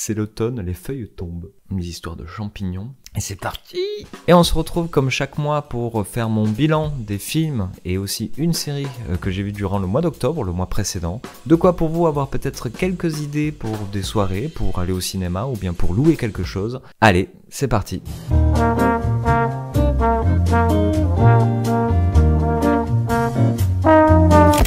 C'est l'automne, les feuilles tombent. Une histoire de champignons. Et c'est parti! Et on se retrouve comme chaque mois pour faire mon bilan des films et aussi une série que j'ai vue durant le mois d'octobre, le mois précédent. De quoi pour vous avoir peut-être quelques idées pour des soirées, pour aller au cinéma ou bien pour louer quelque chose. Allez, c'est parti!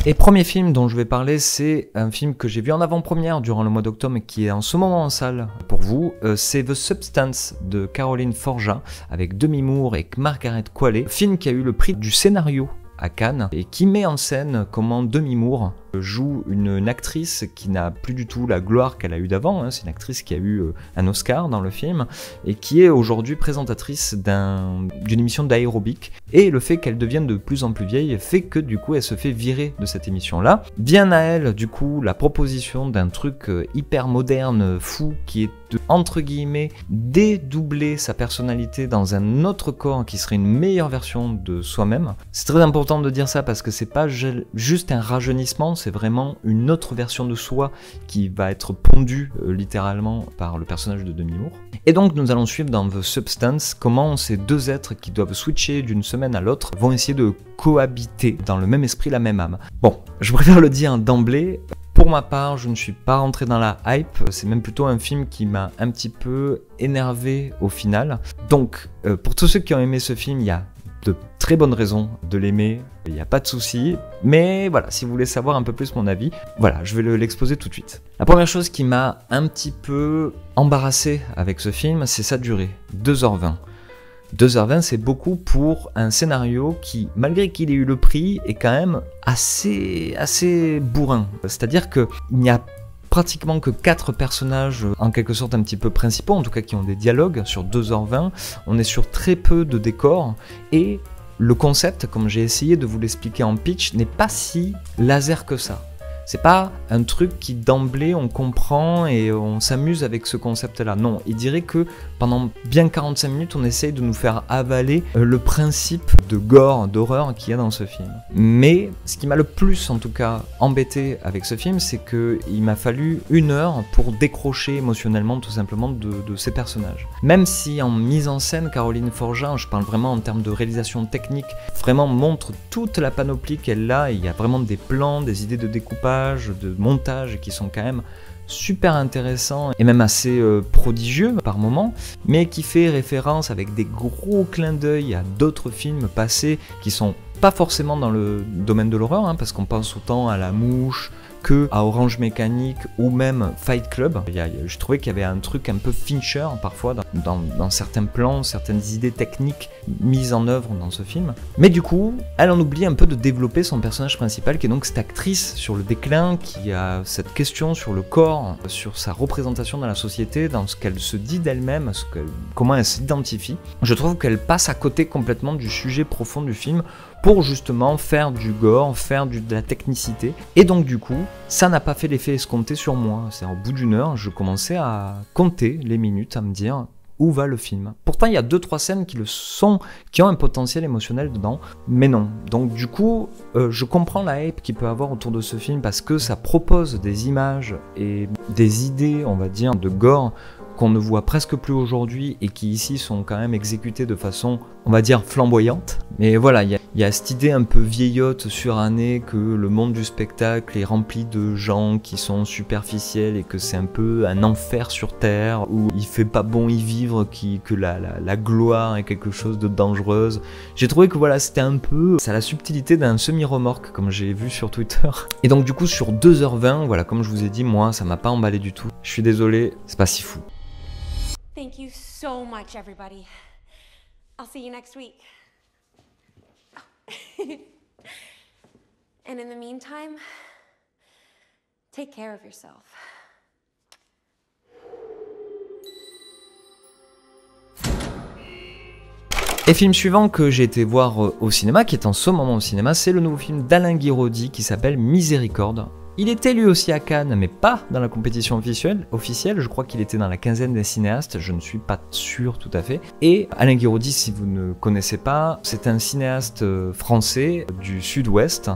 Et premier film dont je vais parler, c'est un film que j'ai vu en avant-première durant le mois d'octobre et qui est en ce moment en salle pour vous. C'est The Substance de Caroline Forja avec Demi Moore et Margaret Qualley. Film qui a eu le prix du scénario à Cannes et qui met en scène comment Demi Moore joue une actrice qui n'a plus du tout la gloire qu'elle a eue d'avant, c'est une actrice qui a eu un Oscar dans le film et qui est aujourd'hui présentatrice d'une émission d'aérobic, et le fait qu'elle devienne de plus en plus vieille fait que du coup elle se fait virer de cette émission-là. Vient à elle du coup la proposition d'un truc hyper moderne, fou, qui est de, entre guillemets, dédoubler sa personnalité dans un autre corps qui serait une meilleure version de soi-même. C'est très important de dire ça parce que c'est pas juste un rajeunissement, c'est vraiment une autre version de soi qui va être pondue littéralement par le personnage de Demi Moore. Et donc nous allons suivre dans The Substance comment ces deux êtres qui doivent switcher d'une semaine à l'autre vont essayer de cohabiter dans le même esprit, la même âme. Bon, je préfère le dire d'emblée. Pour ma part, je ne suis pas rentré dans la hype, c'est même plutôt un film qui m'a un petit peu énervé au final. Donc, pour tous ceux qui ont aimé ce film, il y a de très bonnes raisons de l'aimer, il n'y a pas de souci, mais voilà, si vous voulez savoir un peu plus mon avis, voilà, je vais l'exposer tout de suite. La première chose qui m'a un petit peu embarrassé avec ce film, c'est sa durée, 2h20. 2h20, c'est beaucoup pour un scénario qui, malgré qu'il ait eu le prix, est quand même assez bourrin. C'est-à-dire qu'il n'y a pratiquement que 4 personnages, en quelque sorte un petit peu principaux, en tout cas qui ont des dialogues sur 2h20. On est sur très peu de décors, et le concept, comme j'ai essayé de vous l'expliquer en pitch, n'est pas si laser que ça. C'est pas un truc qui d'emblée on comprend et on s'amuse avec ce concept-là. Non, il dirait que pendant bien 45 minutes, on essaye de nous faire avaler le principe de gore, d'horreur qu'il y a dans ce film. Mais ce qui m'a le plus, en tout cas, embêté avec ce film, c'est qu'il m'a fallu 1 heure pour décrocher émotionnellement, tout simplement, de ces personnages. Même si en mise en scène, Caroline Forja, je parle vraiment en termes de réalisation technique, vraiment montre toute la panoplie qu'elle a. Il y a vraiment des plans, des idées de découpage, de montage qui sont quand même super intéressants et même assez prodigieux par moments, mais qui fait référence avec des gros clins d'œil à d'autres films passés qui sont pas forcément dans le domaine de l'horreur, parce qu'on pense autant à La Mouche que à Orange Mécanique ou même Fight Club. Je trouvais qu'il y avait un truc un peu Fincher parfois dans certains plans, certaines idées techniques mises en œuvre dans ce film. Mais du coup, elle en oublie un peu de développer son personnage principal, qui est donc cette actrice sur le déclin, qui a cette question sur le corps, sur sa représentation dans la société, dans ce qu'elle se dit d'elle-même, comment elle s'identifie. Je trouve qu'elle passe à côté complètement du sujet profond du film pour justement faire du gore, faire de la technicité. Et donc du coup, ça n'a pas fait l'effet escompté sur moi. C'est au bout d'1 heure, je commençais à compter les minutes, à me dire où va le film. Pourtant, il y a 2-3 scènes qui ont un potentiel émotionnel dedans, mais non. Donc du coup, je comprends la hype qu'il peut avoir autour de ce film parce que ça propose des images et des idées, on va dire, de gore qu'on ne voit presque plus aujourd'hui et qui ici sont quand même exécutés de façon, on va dire, flamboyante. Mais voilà, il y a cette idée un peu vieillotte, surannée, que le monde du spectacle est rempli de gens qui sont superficiels et que c'est un peu un enfer sur terre où il fait pas bon y vivre, que la gloire est quelque chose de dangereuse. J'ai trouvé que voilà, c'était un peu, ça a la subtilité d'un semi-remorque comme j'ai vu sur Twitter. Et donc du coup sur 2h20, voilà, comme je vous ai dit, moi ça m'a pas emballé du tout. Je suis désolé, c'est pas si fou. Thank you so much, everybody. I'll see you next week. And in the meantime, take care of yourself. Et film suivant que j'ai été voir au cinéma, qui est en ce moment au cinéma, c'est le nouveau film d'Alain Guiraudy qui s'appelle Miséricorde. Il était lui aussi à Cannes, mais pas dans la compétition officielle. Je crois qu'il était dans la quinzaine des cinéastes, je ne suis pas sûr tout à fait. Et Alain Guiraudie, si vous ne connaissez pas, c'est un cinéaste français du sud-ouest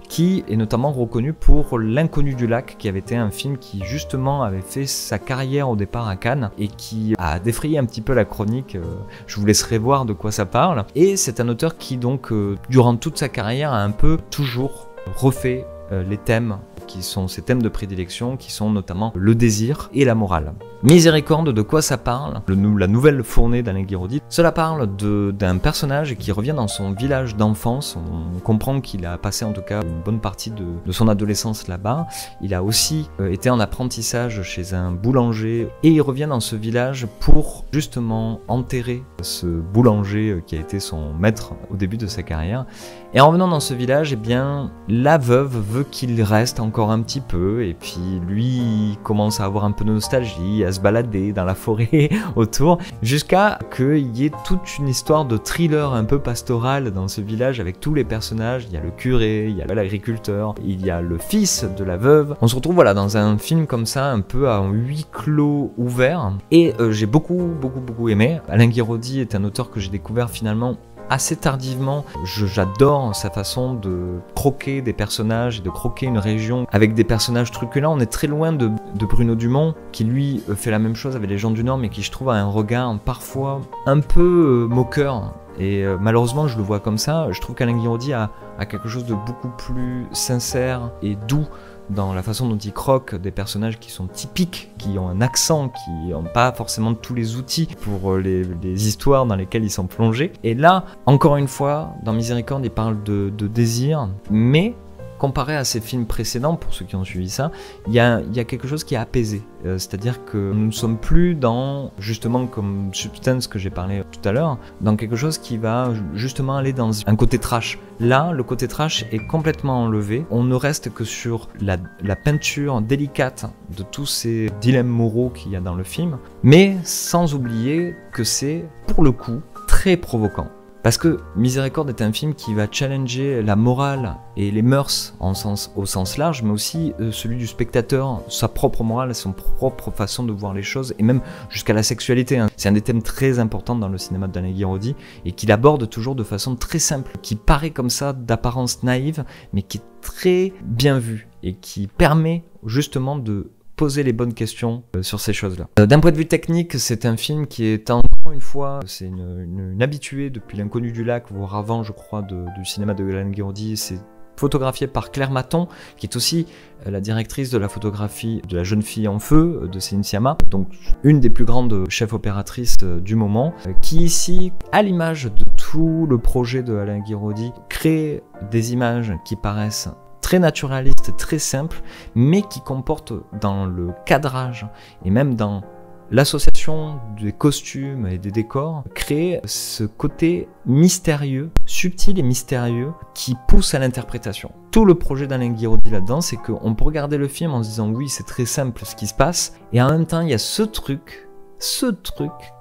qui est notamment reconnu pour L'Inconnu du lac, qui avait été un film qui justement avait fait sa carrière au départ à Cannes et qui a défrayé un petit peu la chronique. Je vous laisserai voir de quoi ça parle. Et c'est un auteur qui donc, durant toute sa carrière, a un peu toujours refait les thèmes qui sont ses thèmes de prédilection, qui sont notamment le désir et la morale. Miséricorde, de quoi ça parle? La nouvelle fournée d'Alain Guiraudie. Cela parle d'un personnage qui revient dans son village d'enfance. On comprend qu'il a passé en tout cas une bonne partie de son adolescence là-bas. Il a aussi été en apprentissage chez un boulanger et il revient dans ce village pour justement enterrer ce boulanger qui a été son maître au début de sa carrière. Et en revenant dans ce village, eh bien, la veuve veut qu'il reste encore un petit peu, et puis lui il commence à avoir un peu de nostalgie, à se balader dans la forêt autour, jusqu'à qu'il y ait toute une histoire de thriller un peu pastoral dans ce village avec tous les personnages. Il y a le curé, il y a l'agriculteur, il y a le fils de la veuve. On se retrouve voilà dans un film comme ça, un peu à huis clos ouvert, et j'ai beaucoup aimé. Alain Guiraudie est un auteur que j'ai découvert finalement assez tardivement. J'adore sa façon de croquer des personnages et de croquer une région avec des personnages truculents. On est très loin de Bruno Dumont, qui lui fait la même chose avec Les gens du Nord, mais qui je trouve a un regard parfois un peu moqueur. Et malheureusement je le vois comme ça. Je trouve qu'Alain Guiraudie a quelque chose de beaucoup plus sincère et doux dans la façon dont il croque des personnages qui sont typiques, qui ont un accent, qui n'ont pas forcément tous les outils pour les histoires dans lesquelles ils sont plongés. Et là, encore une fois, dans Miséricorde, il parle de désir, mais comparé à ses films précédents, pour ceux qui ont suivi ça, il y a quelque chose qui est apaisé. C'est-à-dire que nous ne sommes plus dans, justement comme Substance que j'ai parlé tout à l'heure, dans quelque chose qui va justement aller dans un côté trash. Là, le côté trash est complètement enlevé. On ne reste que sur la peinture délicate de tous ces dilemmes moraux qu'il y a dans le film, mais sans oublier que c'est, pour le coup, très provoquant. Parce que Miséricorde est un film qui va challenger la morale et les mœurs au sens large, mais aussi celui du spectateur, sa propre morale, son propre façon de voir les choses, et même jusqu'à la sexualité. C'est un des thèmes très importants dans le cinéma d'Alain Guiraudie, et qu'il aborde toujours de façon très simple, qui paraît comme ça d'apparence naïve, mais qui est très bien vue, et qui permet justement de poser les bonnes questions sur ces choses-là. D'un point de vue technique, c'est un film qui est encore une fois, c'est une habituée depuis L'Inconnu du lac, voire avant je crois du cinéma de Alain Guiraudie. C'est photographié par Claire Maton, qui est aussi la directrice de la photographie de La jeune fille en feu de Céline Sciamma, donc une des plus grandes chefs opératrices du moment, qui ici, à l'image de tout le projet de Alain Guiraudie, crée des images qui paraissent très naturaliste, très simple, mais qui comporte dans le cadrage et même dans l'association des costumes et des décors, crée ce côté mystérieux, subtil et mystérieux, qui pousse à l'interprétation. Tout le projet d'Alain Guiraudie là-dedans, c'est qu'on peut regarder le film en se disant oui, c'est très simple ce qui se passe, et en même temps, il y a ce truc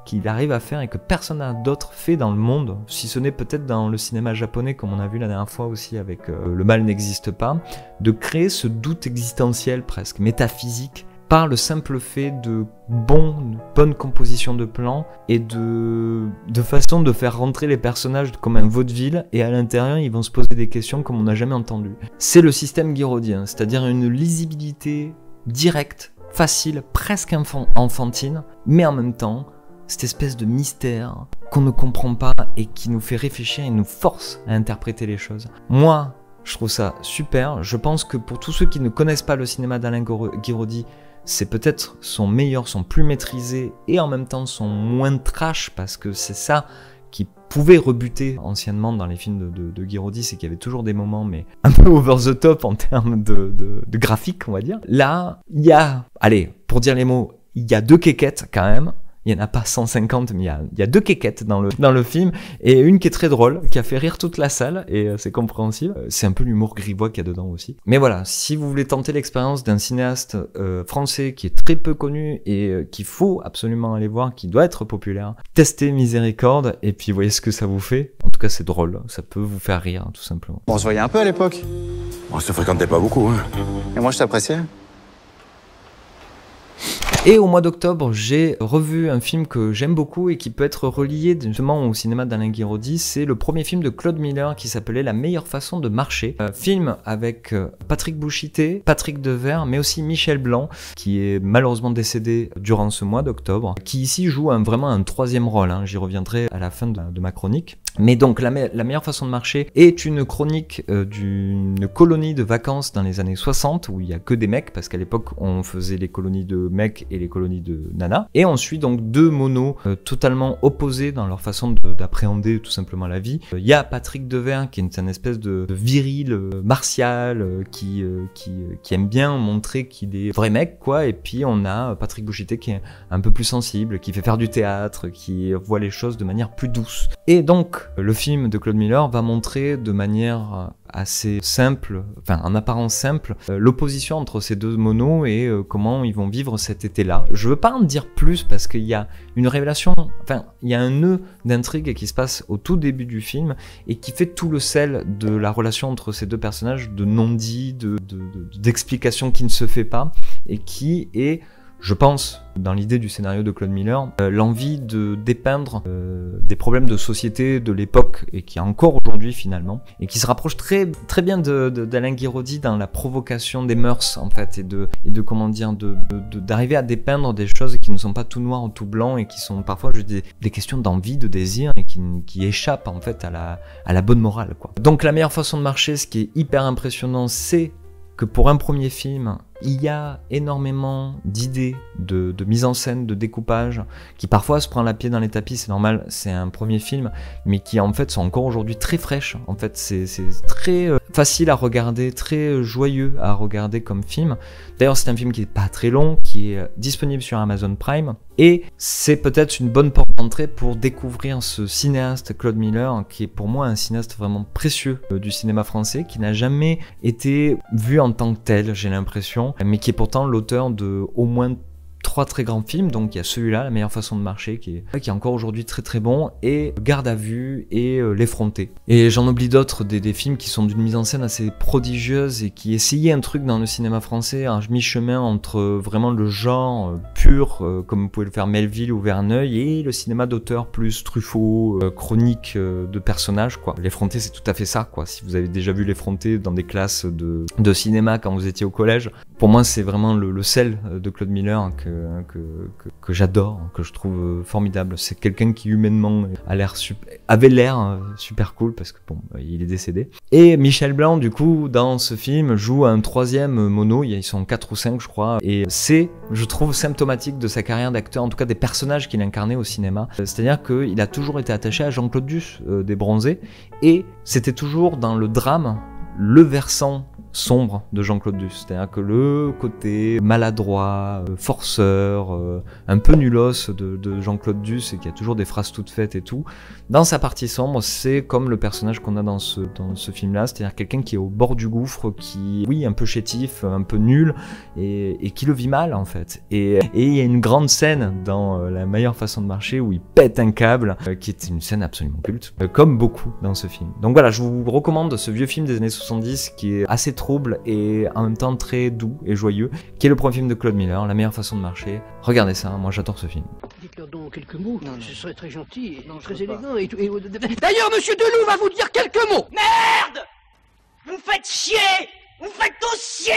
qu'il arrive à faire et que personne d'autre fait dans le monde, si ce n'est peut-être dans le cinéma japonais, comme on a vu la dernière fois aussi avec Le mal n'existe pas, de créer ce doute existentiel presque, métaphysique, par le simple fait de bonne composition de plans et de façon de faire rentrer les personnages comme un vaudeville, et à l'intérieur ils vont se poser des questions comme on n'a jamais entendu. C'est le système guiraudien, c'est-à-dire une lisibilité directe, facile, presque enfantine, mais en même temps cette espèce de mystère qu'on ne comprend pas et qui nous fait réfléchir et nous force à interpréter les choses. Moi, je trouve ça super. Je pense que pour tous ceux qui ne connaissent pas le cinéma d'Alain Guiraudie, c'est peut-être son meilleur, son plus maîtrisé et en même temps son moins trash, parce que c'est ça qui pouvait rebuter anciennement dans les films de Guiraudie, c'est qu'il y avait toujours des moments mais un peu over the top en termes de graphique, on va dire. Là, il y a, allez, pour dire les mots, il y a 2 quéquettes quand même. Il n'y en a pas 150, mais il y a 2 quéquettes dans le film, et une qui est très drôle, qui a fait rire toute la salle, et c'est compréhensible. C'est un peu l'humour grivois qu'il y a dedans aussi. Mais voilà, si vous voulez tenter l'expérience d'un cinéaste français qui est très peu connu et qu'il faut absolument aller voir, qui doit être populaire, testez Miséricorde, et puis voyez ce que ça vous fait. En tout cas, c'est drôle, ça peut vous faire rire, tout simplement. On se voyait un peu à l'époque. On se fréquentait pas beaucoup, hein. Et moi, je t'appréciais. Et au mois d'octobre, j'ai revu un film que j'aime beaucoup et qui peut être relié justement au cinéma d'Alain Guiraudy. C'est le premier film de Claude Miller qui s'appelait La meilleure façon de marcher. Film avec Patrick Bouchité, Patrick Devers, mais aussi Michel Blanc, qui est malheureusement décédé durant ce mois d'octobre, qui ici joue vraiment un troisième rôle. Hein. J'y reviendrai à la fin de ma chronique. Mais donc, la meilleure façon de marcher est une chronique d'une colonie de vacances dans les années 60, où il y a que des mecs, parce qu'à l'époque, on faisait les colonies de mecs et les colonies de nanas. Et on suit donc deux monos totalement opposés dans leur façon d'appréhender tout simplement la vie. Il y a Patrick Devers, qui est une espèce de viril martial, qui aime bien montrer qu'il est vrai mec, quoi. Et puis, on a Patrick Bouchité, qui est un peu plus sensible, qui fait faire du théâtre, qui voit les choses de manière plus douce. Et donc, le film de Claude Miller va montrer de manière assez simple, enfin en apparence simple, l'opposition entre ces deux monos et comment ils vont vivre cet été-là. Je veux pas en dire plus parce qu'il y a une révélation, enfin il y a un nœud d'intrigue qui se passe au tout début du film et qui fait tout le sel de la relation entre ces deux personnages, de non-dits, d'explications qui ne se fait pas et qui est, je pense, dans l'idée du scénario de Claude Miller, l'envie de dépeindre des problèmes de société de l'époque, et qui est encore aujourd'hui finalement, et qui se rapproche très, très bien d'Alain Guiraudy dans la provocation des mœurs, en fait, et de comment dire, d'arriver à dépeindre des choses qui ne sont pas tout noir ou tout blanc, et qui sont parfois juste des questions d'envie, de désir, et qui échappent en fait à la bonne morale, quoi. Donc la meilleure façon de marcher, ce qui est hyper impressionnant, c'est que pour un premier film, il y a énormément d'idées de mise en scène, de découpage, qui parfois se prend la pied dans les tapis, c'est normal, c'est un premier film, mais qui en fait sont encore aujourd'hui très fraîches. En fait, c'est très facile à regarder, très joyeux à regarder comme film. D'ailleurs, c'est un film qui n'est pas très long, qui est disponible sur Amazon Prime, et c'est peut-être une bonne porte d'entrée pour découvrir ce cinéaste Claude Miller, qui est pour moi un cinéaste vraiment précieux du cinéma français, qui n'a jamais été vu en tant que tel, j'ai l'impression, mais qui est pourtant l'auteur de au moins 3 très grands films. Donc il y a celui-là, La meilleure façon de marcher, qui est encore aujourd'hui très très bon, et Garde à vue et L'effronté. Et j'en oublie d'autres, des films qui sont d'une mise en scène assez prodigieuse et qui essayaient un truc dans le cinéma français, un mi-chemin entre vraiment le genre pur, comme vous pouvez le faire Melville ou Verneuil, et le cinéma d'auteur plus Truffaut, chronique de personnages, quoi. L'effronté, c'est tout à fait ça, quoi. Si vous avez déjà vu L'effronté dans des classes de cinéma quand vous étiez au collège, pour moi c'est vraiment le sel de Claude Miller que j'adore, que je trouve formidable. C'est quelqu'un qui humainement avait l'air super cool, parce que bon, il est décédé. Et Michel Blanc, du coup, dans ce film, joue un troisième mono, ils sont 4 ou 5 je crois, et c'est, je trouve, symptomatique de sa carrière d'acteur, en tout cas des personnages qu'il incarnait au cinéma. C'est-à-dire qu'il a toujours été attaché à Jean-Claude Duss des Bronzés, et c'était toujours dans le drame, le versant sombre de Jean-Claude Duss, c'est-à-dire que le côté maladroit, forceur, un peu nulos de Jean-Claude Duss, et qui a toujours des phrases toutes faites et tout, dans sa partie sombre, c'est comme le personnage qu'on a dans ce film-là, c'est-à-dire quelqu'un qui est au bord du gouffre, qui, oui, un peu chétif, un peu nul, et qui le vit mal en fait. Et il y a une grande scène dans La meilleure façon de marcher où il pète un câble, qui est une scène absolument culte, comme beaucoup dans ce film. Donc voilà, je vous recommande ce vieux film des années 70 qui est assez trouble et en même temps très doux et joyeux, qui est le premier film de Claude Miller, La meilleure façon de marcher. Regardez ça, moi j'adore ce film. Dites-leur donc quelques mots, ce serait très gentil et très élégant et tout. D'ailleurs, monsieur Deloup va vous dire quelques mots. Merde! Vous faites chier! Vous faites tous chier!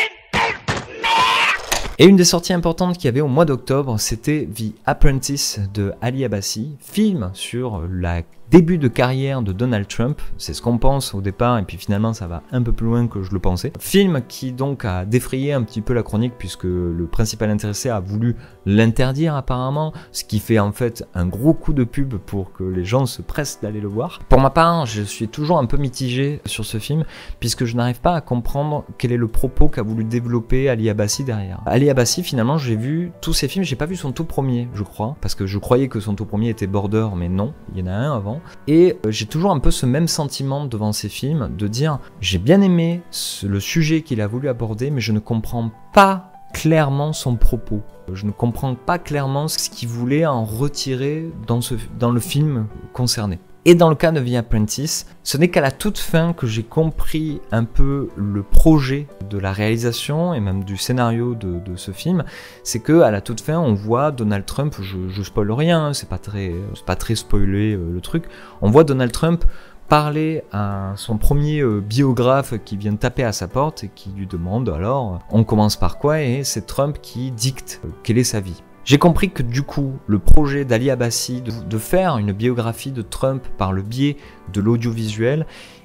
Merde! Et une des sorties importantes qu'il y avait au mois d'octobre, c'était The Apprentice de Ali Abbasi, film sur la début de carrière de Donald Trump, c'est ce qu'on pense au départ, et puis finalement ça va un peu plus loin que je le pensais. Film qui donc a défrayé un petit peu la chronique, puisque le principal intéressé a voulu l'interdire apparemment, ce qui fait en fait un gros coup de pub pour que les gens se pressent d'aller le voir. Pour ma part, je suis toujours un peu mitigé sur ce film, puisque je n'arrive pas à comprendre quel est le propos qu'a voulu développer Ali Abbasi derrière. Ali Abbasi, finalement, j'ai vu tous ses films, j'ai pas vu son tout premier, je crois, parce que je croyais que son tout premier était Border, mais non, il y en a un avant. Et j'ai toujours un peu ce même sentiment devant ces films, de dire j'ai bien aimé le sujet qu'il a voulu aborder, mais je ne comprends pas clairement son propos. Je ne comprends pas clairement ce qu'il voulait en retirer dans le film concerné. Et dans le cas de The Apprentice, ce n'est qu'à la toute fin que j'ai compris un peu le projet de la réalisation et même du scénario de ce film. C'est que à la toute fin, on voit Donald Trump, je spoil rien, c'est pas très spoilé le truc, on voit Donald Trump parler à son premier biographe qui vient taper à sa porte et qui lui demande alors on commence par quoi, et c'est Trump qui dicte quelle est sa vie. J'ai compris que du coup, le projet d'Ali Abbasi de faire une biographie de Trump par le biais de l'audiovisuel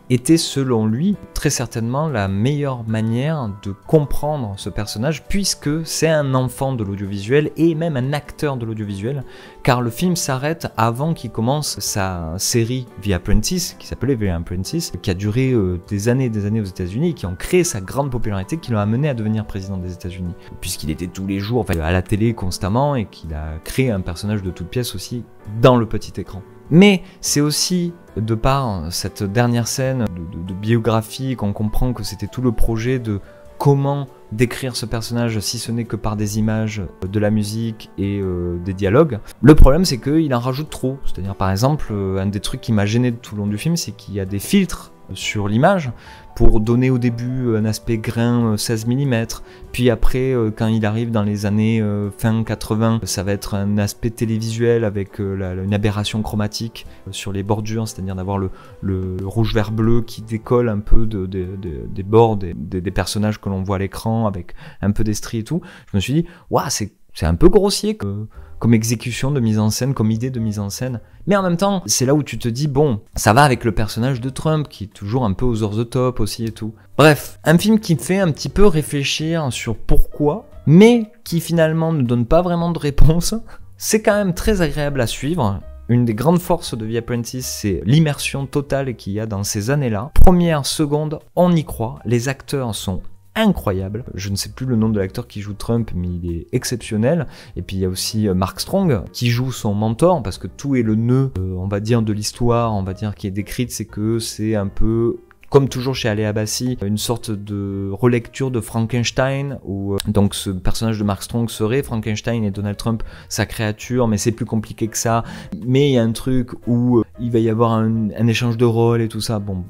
était selon lui très certainement la meilleure manière de comprendre ce personnage, puisque c'est un enfant de l'audiovisuel et même un acteur de l'audiovisuel, car le film s'arrête avant qu'il commence sa série The Apprentice, qui s'appelait The Apprentice, qui a duré des années aux États-Unis et qui ont créé sa grande popularité, qui l'a amené à devenir président des États-Unis, puisqu'il était tous les jours à la télé constamment et qu'il a créé un personnage de toute pièce aussi dans le petit écran. Mais c'est aussi de par cette dernière scène de biographie qu'on comprend que c'était tout le projet de comment décrire ce personnage si ce n'est que par des images, de la musique et des dialogues. Le problème c'est qu'il en rajoute trop, c'est-à-dire par exemple un des trucs qui m'a gêné tout le long du film, c'est qu'il y a des filtres sur l'image pour donner au début un aspect grain 16 mm, puis après quand il arrive dans les années fin 80, ça va être un aspect télévisuel avec une aberration chromatique sur les bordures, c'est-à-dire d'avoir le rouge vert bleu qui décolle un peu des bords des personnages que l'on voit à l'écran avec un peu d'estrie et tout. Je me suis dit, waouh, c'est un peu grossier comme exécution de mise en scène, comme idée de mise en scène. Mais en même temps, c'est là où tu te dis, bon, ça va avec le personnage de Trump, qui est toujours un peu aux over the top aussi et tout. Bref, un film qui me fait un petit peu réfléchir sur pourquoi, mais qui finalement ne donne pas vraiment de réponse. C'est quand même très agréable à suivre. Une des grandes forces de The Apprentice, c'est l'immersion totale qu'il y a dans ces années-là. Première, seconde, on y croit. Les acteurs sont incroyable. Je ne sais plus le nom de l'acteur qui joue Trump, mais il est exceptionnel. Et puis il y a aussi Mark Strong qui joue son mentor, parce que tout est le nœud, on va dire, de l'histoire, on va dire, qui est décrite, c'est que c'est un peu, comme toujours chez Ali Abbasi, une sorte de relecture de Frankenstein, où donc ce personnage de Mark Strong serait Frankenstein et Donald Trump sa créature, mais c'est plus compliqué que ça. Mais il y a un truc où il va y avoir un échange de rôles et tout ça. Bon.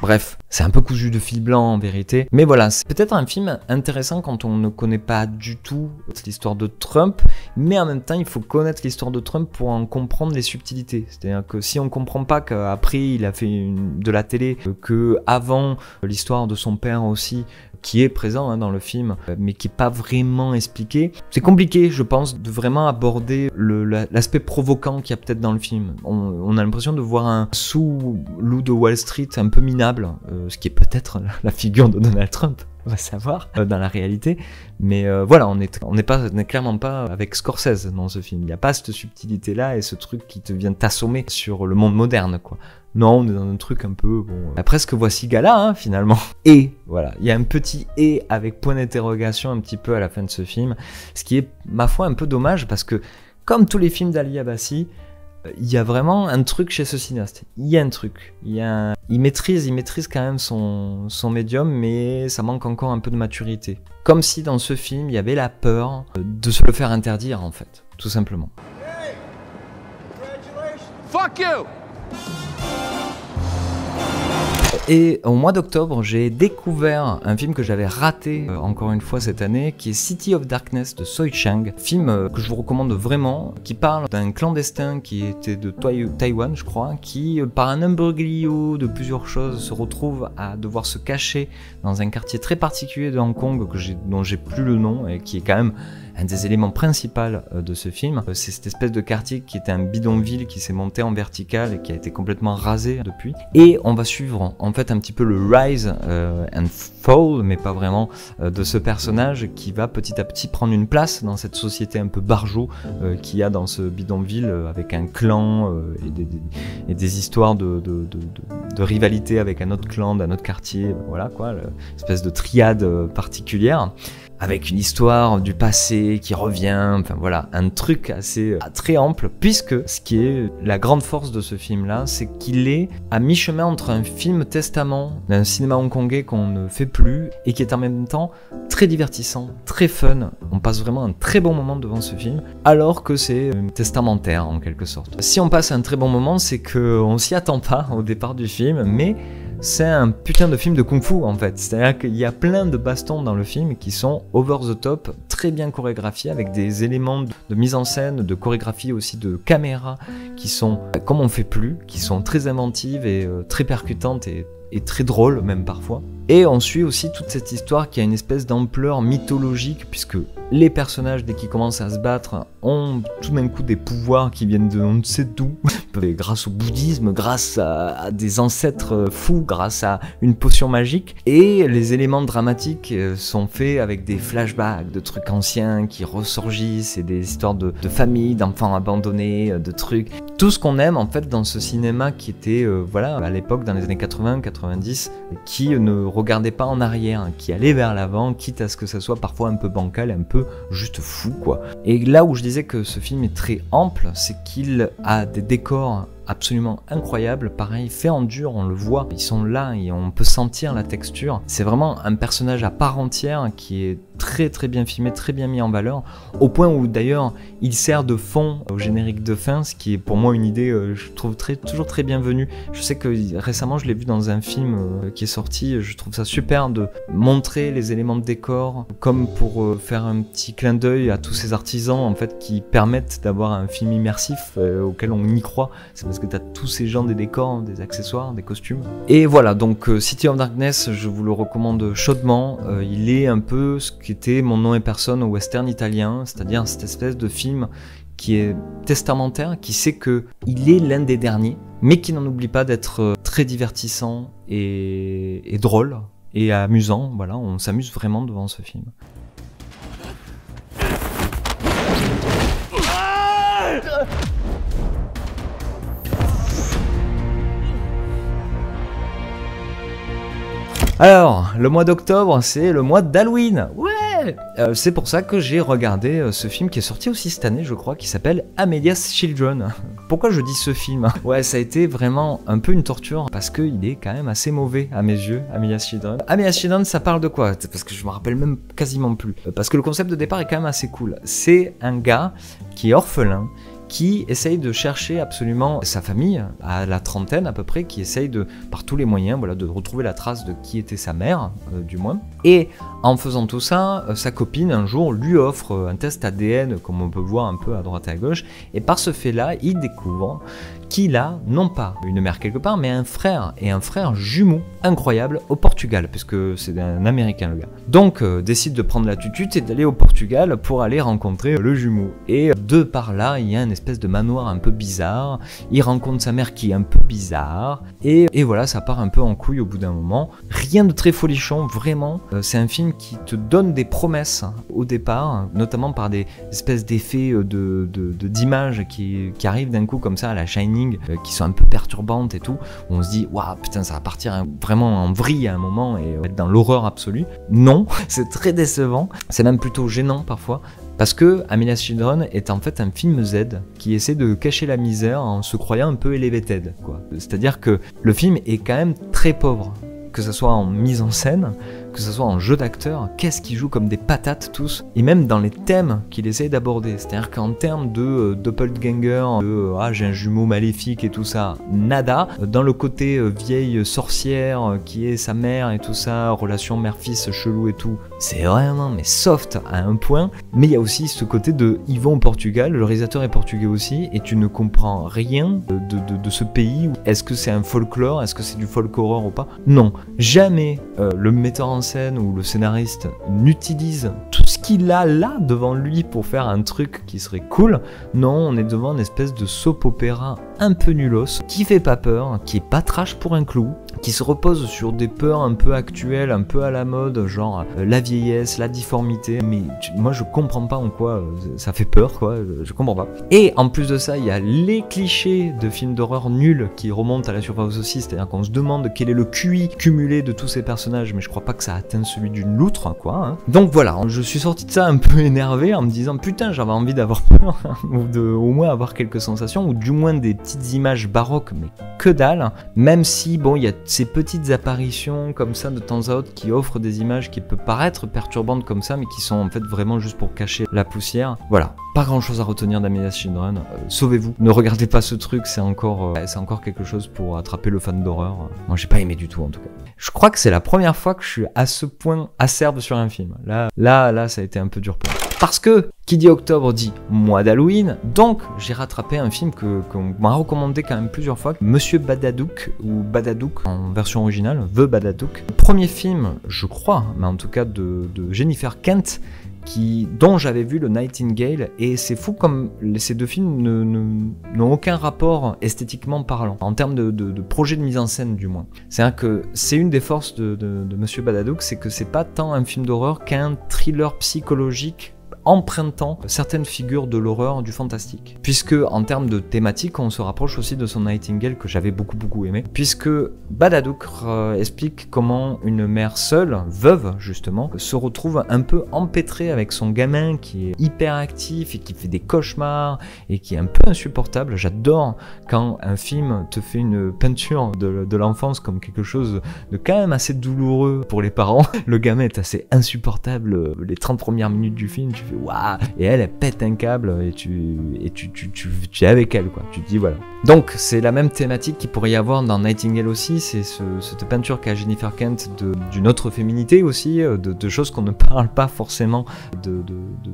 Bref, c'est un peu cousu de fil blanc en vérité. Mais voilà, c'est peut-être un film intéressant quand on ne connaît pas du tout l'histoire de Trump, mais en même temps, il faut connaître l'histoire de Trump pour en comprendre les subtilités. C'est-à-dire que si on comprend pas qu'après il a fait de la télé, que avant l'histoire de son père aussi, qui est présent dans le film, mais qui n'est pas vraiment expliqué. C'est compliqué, je pense, de vraiment aborder l'aspect provoquant qu'il y a peut-être dans le film. On a l'impression de voir un sous-loup de Wall Street un peu minable, ce qui est peut-être la figure de Donald Trump, on va savoir, dans la réalité. Mais voilà, on n'est clairement pas avec Scorsese dans ce film. Il n'y a pas cette subtilité-là et ce truc qui te vient t'assommer sur le monde moderne, quoi. Non, on est dans un truc un peu, bon, presque voici gala, finalement. Et, voilà, il y a un petit « et » avec point d'interrogation un petit peu à la fin de ce film, ce qui est, ma foi, un peu dommage, parce que, comme tous les films d'Ali Abbasi, il y a vraiment un truc chez ce cinéaste. Il y a un truc. Il maîtrise quand même son médium, mais ça manque encore un peu de maturité. Comme si dans ce film, il y avait la peur de se le faire interdire, en fait, tout simplement. Hey! Congratulations! Fuck you! Et au mois d'octobre, j'ai découvert un film que j'avais raté encore une fois cette année, qui est City of Darkness de Soi Chang, film que je vous recommande vraiment, qui parle d'un clandestin qui était de Taïwan, je crois, qui par un imbroglio de plusieurs choses se retrouve à devoir se cacher dans un quartier très particulier de Hong Kong dont j'ai plus le nom et qui est quand même un des éléments principaux de ce film. C'est cette espèce de quartier qui était un bidonville qui s'est monté en vertical et qui a été complètement rasé depuis. Et on va suivre en fait un petit peu le rise and fall, mais pas vraiment, de ce personnage qui va petit à petit prendre une place dans cette société un peu barjot qu'il y a dans ce bidonville, avec un clan et des histoires de rivalité avec un autre clan d'un autre quartier, voilà quoi, l'espèce de triade particulière. avec une histoire du passé qui revient, enfin voilà, un truc assez très ample, puisque ce qui est la grande force de ce film-là, c'est qu'il est à mi-chemin entre un film testament d'un cinéma hongkongais qu'on ne fait plus, et qui est en même temps très divertissant, très fun. On passe vraiment un très bon moment devant ce film, alors que c'est testamentaire en quelque sorte. Si on passe un très bon moment, c'est qu'on s'y attend pas au départ du film, mais c'est un putain de film de kung-fu en fait. C'est-à-dire qu'il y a plein de bastons dans le film qui sont over the top, très bien chorégraphiés, avec des éléments de mise en scène, de chorégraphie aussi, de caméra, qui sont comme on fait plus, qui sont très inventives et très percutantes et très drôles même parfois. Et on suit aussi toute cette histoire qui a une espèce d'ampleur mythologique, puisque les personnages, dès qu'ils commencent à se battre, ont tout d'un coup des pouvoirs qui viennent de on ne sait d'où, grâce au bouddhisme, grâce à des ancêtres fous, grâce à une potion magique. Et les éléments dramatiques sont faits avec des flashbacks de trucs anciens qui ressurgissent, et des histoires de famille, d'enfants abandonnés, de trucs. Tout ce qu'on aime en fait dans ce cinéma qui était, voilà, à l'époque, dans les années 80-90, qui ne regardait pas en arrière, qui allait vers l'avant, quitte à ce que ça soit parfois un peu bancal, un peu juste fou quoi. Et là où je disais que ce film est très ample, c'est qu'il a des décors absolument incroyables, pareil, fait en dur, on le voit, ils sont là et on peut sentir la texture. C'est vraiment un personnage à part entière qui est très très bien filmé, très bien mis en valeur, au point où d'ailleurs il sert de fond au générique de fin, ce qui est pour moi une idée, je trouve toujours très bienvenue. Je sais que récemment je l'ai vu dans un film qui est sorti, je trouve ça super de montrer les éléments de décor, comme pour faire un petit clin d'œil à tous ces artisans en fait qui permettent d'avoir un film immersif auquel on y croit. C'est parce que tu as tous ces gens, des décors, des accessoires, des costumes. Et voilà, donc City of Darkness, je vous le recommande chaudement. Il est un peu ce qu'était Mon nom est personne au western italien, c'est-à-dire cette espèce de film qui est testamentaire, qui sait que il est l'un des derniers, mais qui n'en oublie pas d'être très divertissant et drôle et amusant. Voilà, on s'amuse vraiment devant ce film. Alors, le mois d'octobre, c'est le mois d'Halloween. Ouais, c'est pour ça que j'ai regardé ce film qui est sorti aussi cette année, je crois, qui s'appelle Amelia's Children. Pourquoi je dis ce film? Ouais, ça a été vraiment un peu une torture, parce qu'il est quand même assez mauvais à mes yeux, Amelia's Children. Amelia's Children, ça parle de quoi? Parce que je me rappelle même quasiment plus. Parce que le concept de départ est quand même assez cool. C'est un gars qui est orphelin, qui essaye de chercher absolument sa famille, à la trentaine à peu près, qui essaye de, par tous les moyens, voilà, de retrouver la trace de qui était sa mère, du moins. Et en faisant tout ça, sa copine un jour lui offre un test ADN, comme on peut voir un peu à droite et à gauche, et par ce fait-là, il découvre qu'il a, non pas une mère quelque part, mais un frère, et un frère jumeau incroyable au Portugal, puisque c'est un Américain le gars. Donc décide de prendre la tutute et d'aller au Portugal pour aller rencontrer le jumeau. Et de par là, il y a une espèce de manoir un peu bizarre, il rencontre sa mère qui est un peu bizarre, et voilà, ça part un peu en couille au bout d'un moment. Rien de très folichon, vraiment. C'est un film qui te donne des promesses au départ, notamment par des espèces d'effets d'images qui arrivent d'un coup comme ça à la Shining, qui sont un peu perturbantes et tout, où on se dit waouh putain ça va partir vraiment en vrille à un moment et être dans l'horreur absolue. Non, c'est très décevant, c'est même plutôt gênant parfois, parce que Amelia's Children est en fait un film Z qui essaie de cacher la misère en se croyant un peu elevated, quoi. C'est-à-dire que le film est quand même très pauvre, que ce soit en mise en scène, que ce soit en jeu d'acteur, qu'est-ce qu'ils jouent comme des patates tous, et même dans les thèmes qu'il essaie d'aborder. C'est-à-dire qu'en termes de doppelganger, de j'ai un jumeau maléfique et tout ça, nada. Dans le côté vieille sorcière qui est sa mère et tout ça, relation mère-fils chelou et tout, c'est vraiment mais soft à un point. Mais il y a aussi ce côté de ils vont au Portugal, le réalisateur est portugais aussi, et tu ne comprends rien de ce pays. Est-ce que c'est un folklore, est-ce que c'est du folk horror ou pas? Non, jamais le metteur en scène ou le scénariste n'utilise tout ce qu'il a là devant lui pour faire un truc qui serait cool. Non, on est devant une espèce de soap opéra un peu nulos, qui fait pas peur, qui est pas trash pour un clou, qui se repose sur des peurs un peu actuelles, un peu à la mode, genre la vieillesse, la difformité, mais moi je comprends pas en quoi ça fait peur, quoi, je comprends pas. Et en plus de ça, il y a les clichés de films d'horreur nuls qui remontent à la surface aussi, c'est-à-dire qu'on se demande quel est le QI cumulé de tous ces personnages, mais je crois pas que ça atteint celui d'une loutre, quoi. Hein. Donc voilà, je suis sorti de ça un peu énervé en me disant putain, j'avais envie d'avoir peur, ou de au moins avoir quelques sensations, ou du moins des petites images baroques, mais que dalle, même si bon, il y a ces petites apparitions comme ça de temps à autre qui offrent des images qui peuvent paraître perturbantes comme ça, mais qui sont en fait vraiment juste pour cacher la poussière. Voilà, pas grand chose à retenir d'Amelia's Children, sauvez-vous, ne regardez pas ce truc, c'est encore quelque chose pour attraper le fan d'horreur. Moi j'ai pas aimé du tout en tout cas. Je crois que c'est la première fois que je suis à ce point acerbe sur un film. Là, ça a été un peu dur pour moi. Parce que, qui dit octobre dit mois d'Halloween, donc j'ai rattrapé un film qu'on m'a recommandé quand même plusieurs fois, Monsieur Badadouk, ou Badadouk en version originale, The Badadouk. Premier film, je crois, mais en tout cas de Jennifer Kent, dont j'avais vu le Nightingale, et c'est fou comme ces deux films n'ont aucun rapport esthétiquement parlant, en termes de projet de mise en scène du moins. C'est-à-dire que c'est une des forces de Monsieur Badadouk, c'est que c'est pas tant un film d'horreur qu'un thriller psychologique empruntant certaines figures de l'horreur, du fantastique. Puisque en termes de thématique, on se rapproche aussi de son Nightingale que j'avais beaucoup aimé. Puisque Badadouk explique comment une mère seule, veuve justement, se retrouve un peu empêtrée avec son gamin qui est hyper actif et qui fait des cauchemars et qui est un peu insupportable. J'adore quand un film te fait une peinture de l'enfance comme quelque chose de quand même assez douloureux pour les parents. Le gamin est assez insupportable les 30 premières minutes du film, tu fais waouh, et elle pète un câble et tu es avec elle, quoi. Tu te dis voilà. Donc c'est la même thématique qu'il pourrait y avoir dans Nightingale aussi, c'est cette peinture qu'a Jennifer Kent d'une autre féminité aussi, de choses qu'on ne parle pas forcément, de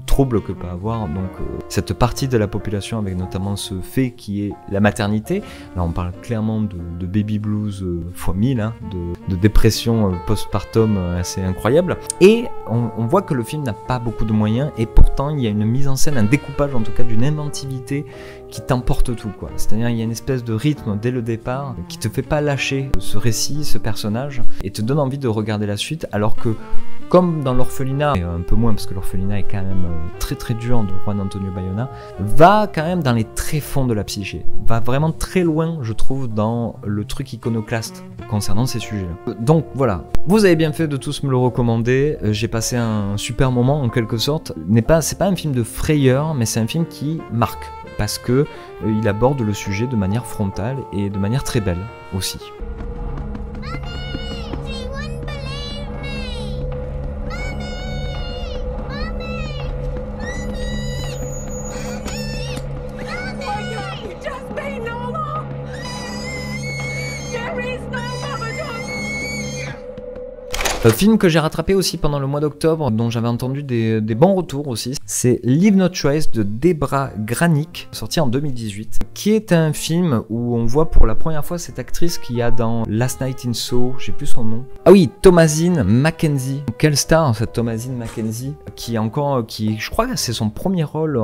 troubles que peut avoir donc cette partie de la population, avec notamment ce fait qui est la maternité. Là on parle clairement de baby blues x 1000, hein, de dépression postpartum assez incroyable, et on voit que le film n'a pas beaucoup de moyens, et pourtant il y a une mise en scène, un découpage en tout cas, d'une inventivité qui t'emporte tout, quoi. C'est-à-dire il y a une espèce de rythme dès le départ qui te fait pas lâcher ce récit, ce personnage, et te donne envie de regarder la suite, alors que comme dans l'orphelinat, et un peu moins parce que l'orphelinat est quand même très dur de Juan Antonio Bayona, va quand même dans les tréfonds de la psyché, va vraiment très loin je trouve dans le truc iconoclaste concernant ces sujets-là. Donc voilà, vous avez bien fait de tous me le recommander, j'ai passé un super moment en quelque sorte. C'est pas un film de frayeur, mais c'est un film qui marque, parce que il aborde le sujet de manière frontale et de manière très belle aussi. Film que j'ai rattrapé aussi pendant le mois d'octobre, dont j'avais entendu des bons retours aussi, c'est Leave No Trace de Debra Granik, sorti en 2018, qui est un film où on voit pour la première fois cette actrice qu'il y a dans Last Night in Soho, j'ai plus son nom. Ah oui, Thomasine Mackenzie. Quelle star cette Thomasine Mackenzie, qui je crois que c'est son premier rôle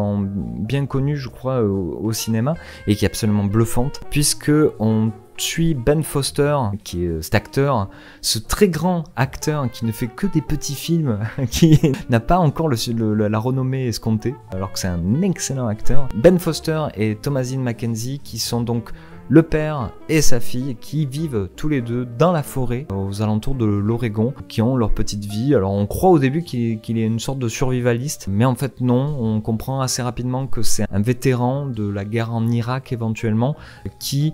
bien connu, je crois, au cinéma, et qui est absolument bluffante, puisque on suit Ben Foster, qui est cet acteur, ce très grand acteur qui ne fait que des petits films, qui n'a pas encore la renommée escomptée, alors que c'est un excellent acteur. Ben Foster et Thomasine Mackenzie, qui sont donc le père et sa fille, qui vivent tous les deux dans la forêt aux alentours de l'Oregon, qui ont leur petite vie. Alors on croit au début qu'il est une sorte de survivaliste, mais en fait non, on comprend assez rapidement que c'est un vétéran de la guerre en Irak éventuellement, qui,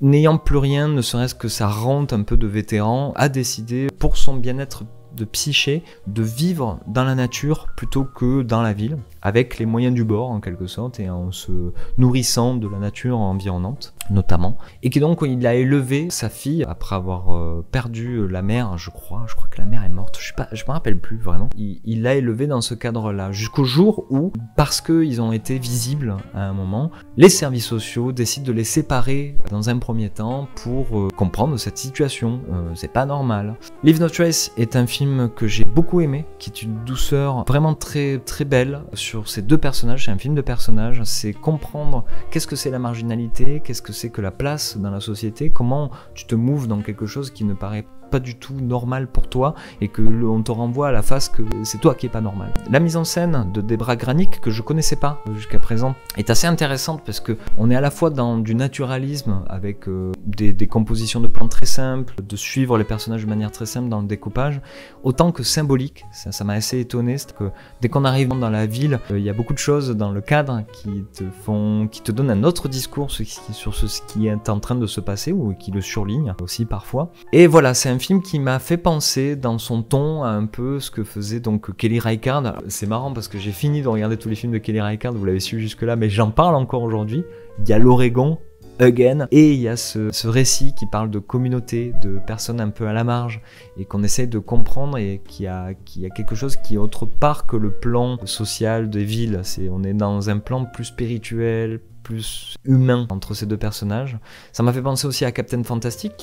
n'ayant plus rien, ne serait-ce que sa rente un peu de vétéran, a décidé, pour son bien-être de psyché, de vivre dans la nature plutôt que dans la ville, avec les moyens du bord en quelque sorte, et en se nourrissant de la nature environnante notamment, et que donc il a élevé sa fille après avoir perdu la mère, je crois que la mère est morte, je me rappelle plus vraiment. Il l'a élevée dans ce cadre-là, jusqu'au jour où, parce qu'ils ont été visibles à un moment, les services sociaux décident de les séparer dans un premier temps pour comprendre cette situation. C'est pas normal. Leave No Trace est un film que j'ai beaucoup aimé, qui est une douceur vraiment très très belle, sur ces deux personnages, c'est un film de personnages, c'est comprendre qu'est-ce que c'est la marginalité, qu'est-ce que c'est que la place dans la société, comment tu te mouves dans quelque chose qui ne paraît pas du tout normal pour toi et que on te renvoie à la face que c'est toi qui est pas normal. La mise en scène de Debra Granik, que je connaissais pas jusqu'à présent, est assez intéressante parce que on est à la fois dans du naturalisme avec des compositions de plans très simples, de suivre les personnages de manière très simple dans le découpage, autant que symbolique. Ça m'a assez étonné, c'est que dès qu'on arrive dans la ville, il y a beaucoup de choses dans le cadre qui te donnent un autre discours sur ce qui est en train de se passer ou qui le surligne aussi parfois. Et voilà, c'est un film qui m'a fait penser dans son ton à un peu ce que faisait donc Kelly Reichardt. C'est marrant parce que j'ai fini de regarder tous les films de Kelly Reichardt, vous l'avez su jusque là, mais j'en parle encore aujourd'hui. Il y a l'Oregon, Again, et il y a ce récit qui parle de communauté, de personnes un peu à la marge et qu'on essaye de comprendre et qui a quelque chose qui est autre part que le plan social des villes. On est dans un plan plus spirituel, plus humain entre ces deux personnages. Ça m'a fait penser aussi à Captain Fantastic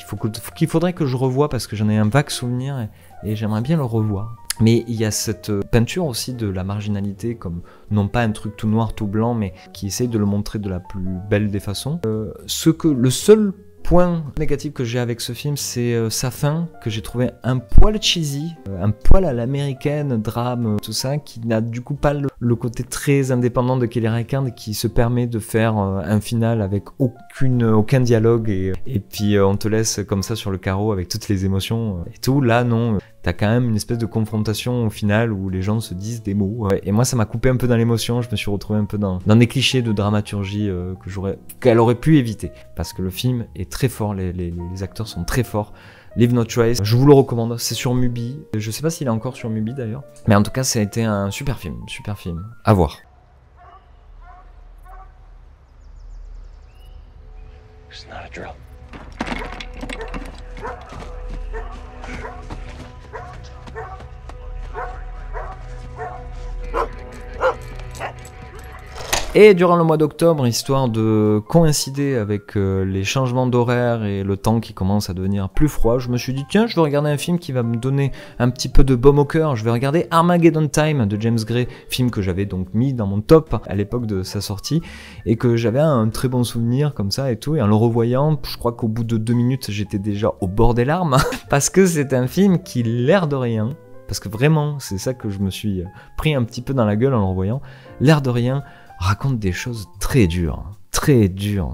qu'il faudrait que je revoie parce que j'en ai un vague souvenir et j'aimerais bien le revoir. Mais il y a cette peinture aussi de la marginalité comme non pas un truc tout noir tout blanc mais qui essaye de le montrer de la plus belle des façons. Le seul point négatif que j'ai avec ce film, c'est sa fin, que j'ai trouvé un poil cheesy, un poil à l'américaine, drame, tout ça, qui n'a du coup pas le côté très indépendant de Kelly Reichardt, qui se permet de faire un final avec aucun dialogue, et puis on te laisse comme ça sur le carreau avec toutes les émotions et tout. Là, non, t'as quand même une espèce de confrontation au final où les gens se disent des mots. Et moi, ça m'a coupé un peu dans l'émotion, je me suis retrouvé un peu dans des clichés de dramaturgie qu'elle aurait pu éviter, parce que le film est très fort, les acteurs sont très forts. Leave No Trace, je vous le recommande, c'est sur Mubi, je sais pas s'il est encore sur Mubi d'ailleurs, mais en tout cas ça a été un super film, à voir. It's not a drill. Et durant le mois d'octobre, histoire de coïncider avec les changements d'horaire et le temps qui commence à devenir plus froid, je me suis dit tiens, je vais regarder un film qui va me donner un petit peu de baume au cœur. Je vais regarder Armageddon Time de James Gray, film que j'avais donc mis dans mon top à l'époque de sa sortie et que j'avais un très bon souvenir comme ça et tout. Et en le revoyant, je crois qu'au bout de 2 minutes, j'étais déjà au bord des larmes parce que c'est un film qui, l'air de rien, parce que vraiment, c'est ça que je me suis pris un petit peu dans la gueule en le revoyant, l'air de rien, raconte des choses très dures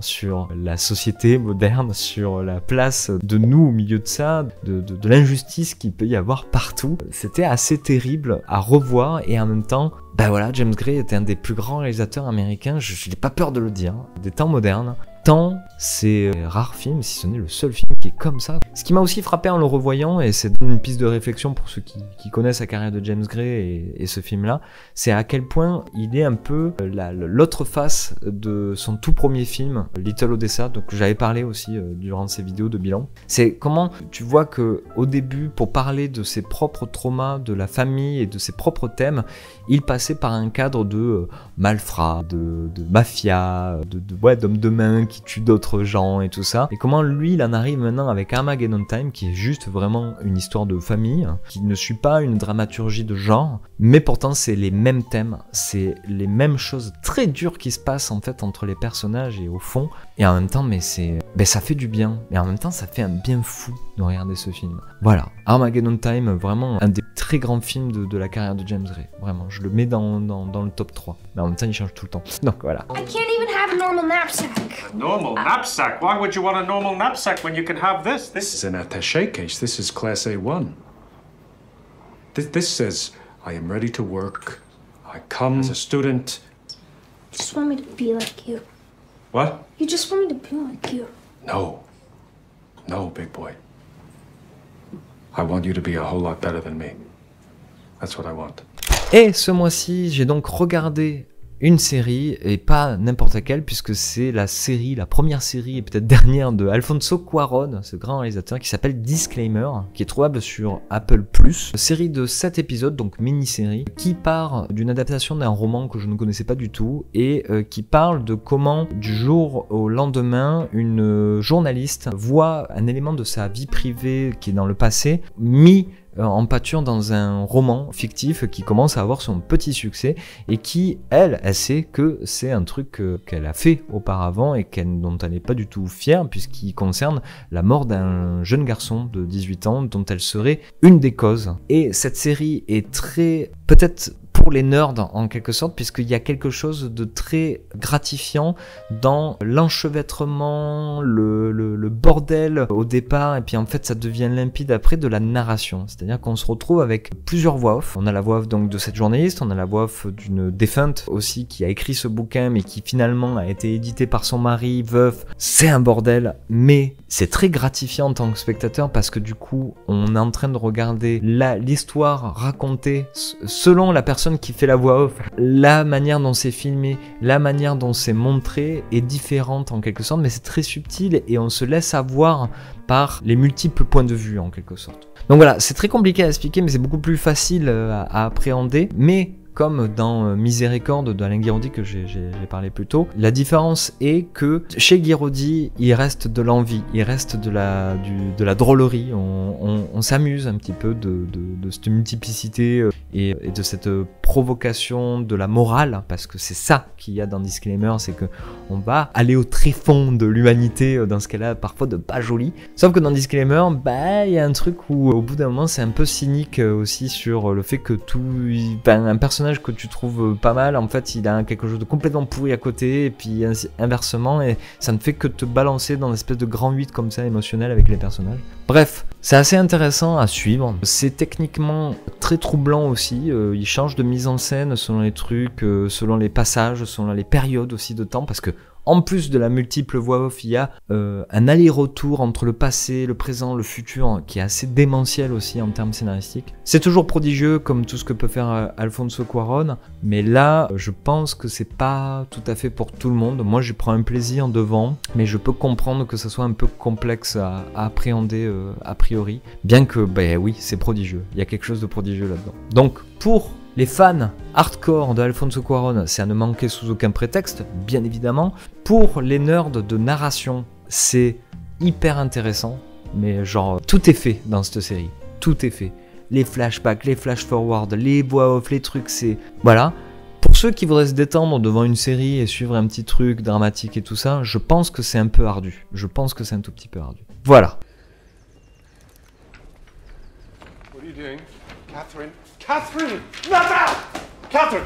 sur la société moderne, sur la place de nous au milieu de ça, de l'injustice qu'il peut y avoir partout. C'était assez terrible à revoir et en même temps, ben voilà, James Gray était un des plus grands réalisateurs américains, je n'ai pas peur de le dire, des temps modernes. Tant c'est un rare film, si ce n'est le seul film qui est comme ça. Ce qui m'a aussi frappé en le revoyant, et c'est une piste de réflexion pour ceux qui connaissent la carrière de James Gray et ce film-là, c'est à quel point il est un peu l'autre face de son tout premier film, Little Odessa, donc j'avais parlé aussi durant ces vidéos de bilan. C'est comment tu vois que au début, pour parler de ses propres traumas, de la famille et de ses propres thèmes, il passait par un cadre de malfrats, de mafia, d'hommes de main qui tue d'autres gens et tout ça, et comment lui il en arrive maintenant avec Armageddon Time qui est juste vraiment une histoire de famille, qui ne suit pas une dramaturgie de genre, mais pourtant c'est les mêmes thèmes, c'est les mêmes choses très dures qui se passent en fait entre les personnages et au fond, et en même temps ça fait du bien, et en même temps ça fait un bien fou de regarder ce film. Voilà, Armageddon Time, vraiment un des très grands films de la carrière de James Gray, vraiment, je le mets dans le top 3, mais en même temps il change tout le temps, donc voilà. I can't even have a normal knapsack. A normal knapsack? Why would you want a normal knapsack when you can have this? This is an attaché case. This is class A1. This says, I am ready to work. I come as a student. You just want me to be like you. What? You just want me to be like you. No. No, big boy. I want you to be a whole lot better than me. That's what I want. Et ce mois-ci, j'ai donc regardé une série, et pas n'importe laquelle, puisque c'est la première série et peut-être dernière de Alfonso Cuarón, ce grand réalisateur, qui s'appelle Disclaimer, qui est trouvable sur Apple+. Série de 7 épisodes, donc mini-série, qui part d'une adaptation d'un roman que je ne connaissais pas du tout, et qui parle de comment, du jour au lendemain, une journaliste voit un élément de sa vie privée qui est dans le passé, mis en pâture dans un roman fictif qui commence à avoir son petit succès et qui, elle sait que c'est un truc qu'elle a fait auparavant et dont elle n'est pas du tout fière puisqu'il concerne la mort d'un jeune garçon de 18 ans dont elle serait une des causes. Et cette série est très, peut-être pour les nerds en quelque sorte, puisqu'il y a quelque chose de très gratifiant dans l'enchevêtrement, le bordel au départ, et puis en fait ça devient limpide après de la narration. C'est-à-dire qu'on se retrouve avec plusieurs voix off. On a la voix off donc de cette journaliste, on a la voix off d'une défunte aussi qui a écrit ce bouquin, mais qui finalement a été édité par son mari, veuf. C'est un bordel, mais c'est très gratifiant en tant que spectateur parce que du coup, on est en train de regarder l'histoire racontée selon la personne qui fait la voix off. La manière dont c'est filmé, la manière dont c'est montré est différente en quelque sorte, mais c'est très subtil et on se laisse avoir par les multiples points de vue en quelque sorte. Donc voilà, c'est très compliqué à expliquer, mais c'est beaucoup plus facile à appréhender, mais comme dans Miséricorde d'Alain Guiraudy que j'ai parlé plus tôt. La différence est que chez Guiraudy, il reste de l'envie, il reste de la drôlerie, on s'amuse un petit peu de cette multiplicité et de cette provocation de la morale, parce que c'est ça qu'il y a dans Disclaimer, c'est que on va aller au tréfonds de l'humanité dans ce qu'elle a parfois de pas joli. Sauf que dans Disclaimer, il y a un truc où au bout d'un moment c'est un peu cynique aussi sur le fait que un personnage que tu trouves pas mal, en fait il a quelque chose de complètement pourri à côté, et puis inversement, et ça ne fait que te balancer dans une espèce de grand 8 comme ça émotionnel avec les personnages. Bref, c'est assez intéressant à suivre, c'est techniquement très troublant aussi, il change de mise en scène selon les trucs, selon les passages, selon les périodes aussi de temps, parce que en plus de la multiple voix off, il y a un aller-retour entre le passé, le présent, le futur, qui est assez démentiel aussi en termes scénaristiques. C'est toujours prodigieux comme tout ce que peut faire Alfonso Cuarón, mais là, je pense que c'est pas tout à fait pour tout le monde. Moi, je prends un plaisir devant, mais je peux comprendre que ça soit un peu complexe à appréhender a priori, bien que, oui, c'est prodigieux. Il y a quelque chose de prodigieux là-dedans. Donc, pour les fans hardcore de Alfonso Cuarón, c'est à ne manquer sous aucun prétexte, bien évidemment. Pour les nerds de narration, c'est hyper intéressant, mais genre, tout est fait dans cette série. Tout est fait. Les flashbacks, les flash-forward, les voix off, les trucs, c'est... Voilà. Pour ceux qui voudraient se détendre devant une série et suivre un petit truc dramatique et tout ça, je pense que c'est un peu ardu. Je pense que c'est un tout petit peu ardu. Voilà. What are you doing? Catherine? Catherine! Not out! Catherine!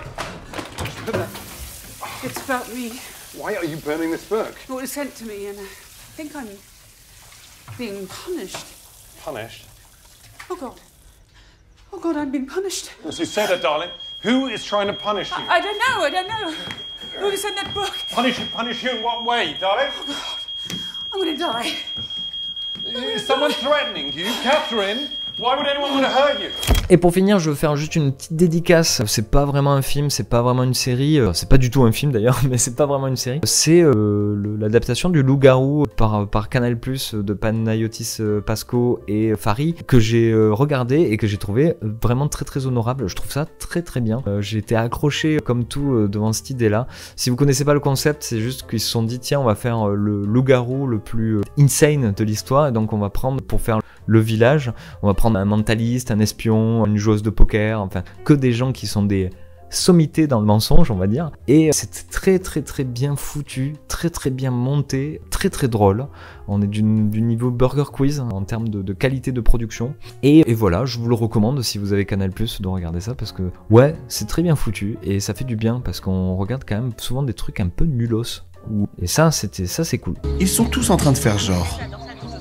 It's about me. Why are you burning this book? It was sent to me, and I think I'm being punished. Punished? Oh God, I'm being punished. As you said it, darling. Who is trying to punish you? I don't know. Who sent that book? Punish you in what way, darling? Oh God, I'm gonna die. Is someone threatening you, Catherine? Why would anyone want to hurt you? Et pour finir, je veux faire juste une petite dédicace. C'est pas vraiment un film, c'est pas vraiment une série. C'est pas du tout un film d'ailleurs, mais c'est pas vraiment une série. C'est l'adaptation du Loup-garou par Canal+, de Panayotis Pasco et Fari, que j'ai regardé et que j'ai trouvé vraiment très très honorable. Je trouve ça très très bien. J'ai été accroché comme tout devant cette idée-là. Si vous connaissez pas le concept, c'est juste qu'ils se sont dit tiens, on va faire le Loup-garou le plus insane de l'histoire, et donc on va prendre, pour faire le village, on va prendre un mentaliste, un espion, une joueuse de poker, enfin que des gens qui sont des sommités dans le mensonge, on va dire. Et c'est très très très bien foutu, très très bien monté, très très drôle. On est du niveau Burger Quiz en termes de qualité de production. Et voilà, je vous le recommande si vous avez Canal+, de regarder ça, parce que ouais, c'est très bien foutu et ça fait du bien parce qu'on regarde quand même souvent des trucs un peu nulos. Et ça c'est cool. Ils sont tous en train de faire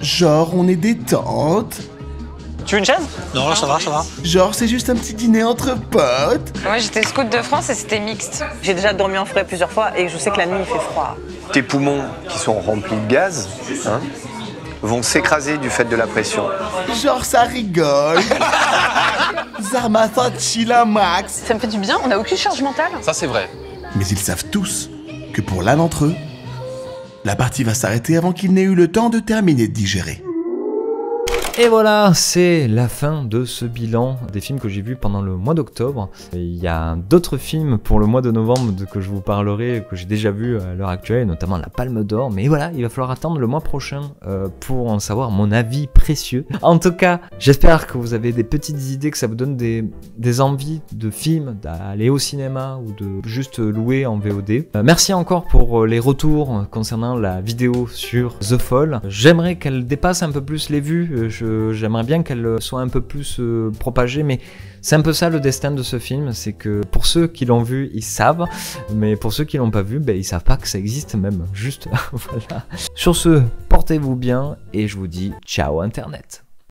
genre on est détente. Tu veux une chaise? Non, ça va. Genre c'est juste un petit dîner entre potes. Moi j'étais scout de France et c'était mixte. J'ai déjà dormi en forêt plusieurs fois et je sais que la nuit il fait froid. Tes poumons, qui sont remplis de gaz, vont s'écraser du fait de la pression. Genre ça rigole. Zarmata chilla max. Ça me fait du bien, on n'a aucune charge mentale. Ça c'est vrai. Mais ils savent tous que pour l'un d'entre eux, la partie va s'arrêter avant qu'il n'ait eu le temps de terminer de digérer. Et voilà, c'est la fin de ce bilan des films que j'ai vus pendant le mois d'octobre. Il y a d'autres films pour le mois de novembre que je vous parlerai, que j'ai déjà vus à l'heure actuelle, notamment la Palme d'Or. Mais voilà, il va falloir attendre le mois prochain pour en savoir mon avis précieux. En tout cas, j'espère que vous avez des petites idées, que ça vous donne des envies de films, d'aller au cinéma ou de juste louer en VOD. Merci encore pour les retours concernant la vidéo sur The Fall. J'aimerais qu'elle dépasse un peu plus les vues. J'aimerais bien qu'elle soit un peu plus propagée, mais c'est un peu ça le destin de ce film, c'est que pour ceux qui l'ont vu, ils savent, mais pour ceux qui l'ont pas vu, ben, ils savent pas que ça existe même, juste voilà. Sur ce, portez-vous bien et je vous dis ciao Internet.